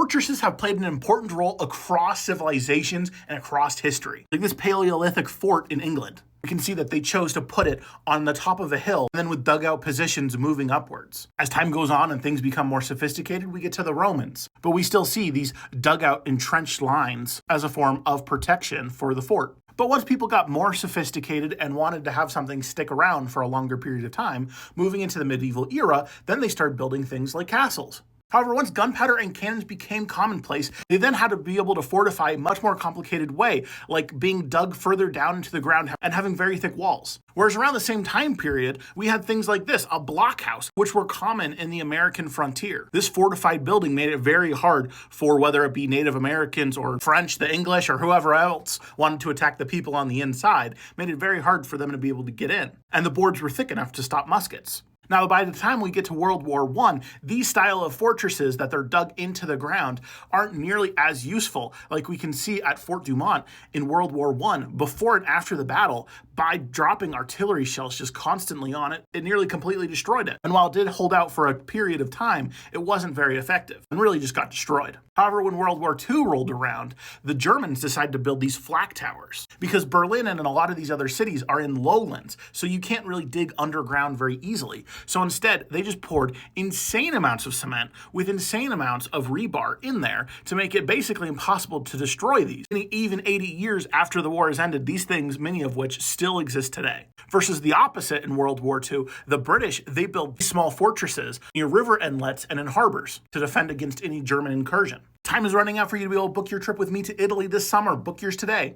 Fortresses have played an important role across civilizations and across history. Like this Paleolithic fort in England. We can see that they chose to put it on the top of a hill and then with dugout positions moving upwards. As time goes on and things become more sophisticated, we get to the Romans. But we still see these dugout entrenched lines as a form of protection for the fort. But once people got more sophisticated and wanted to have something stick around for a longer period of time, moving into the medieval era, then they started building things like castles. However, once gunpowder and cannons became commonplace, they then had to be able to fortify a much more complicated way, like being dug further down into the ground and having very thick walls. Whereas around the same time period, we had things like this, a blockhouse, which were common in the American frontier. This fortified building made it very hard for whether it be Native Americans or French, the English, or whoever else wanted to attack the people on the inside, made it very hard for them to be able to get in. And the boards were thick enough to stop muskets. Now, by the time we get to World War I, these style of fortresses that they're dug into the ground aren't nearly as useful like we can see at Fort Douaumont in World War I. Before and after the battle, by dropping artillery shells just constantly on it, it nearly completely destroyed it. And while it did hold out for a period of time, it wasn't very effective and really just got destroyed. However, when World War II rolled around, the Germans decided to build these flak towers because Berlin and a lot of these other cities are in lowlands, so you can't really dig underground very easily. So instead, they just poured insane amounts of cement with insane amounts of rebar in there to make it basically impossible to destroy these. And even 80 years after the war has ended, these things, many of which still exist today. Versus the opposite in World War II, the British, they built small fortresses near river inlets and in harbors to defend against any German incursion. Time is running out for you to be able to book your trip with me to Italy this summer. Book yours today.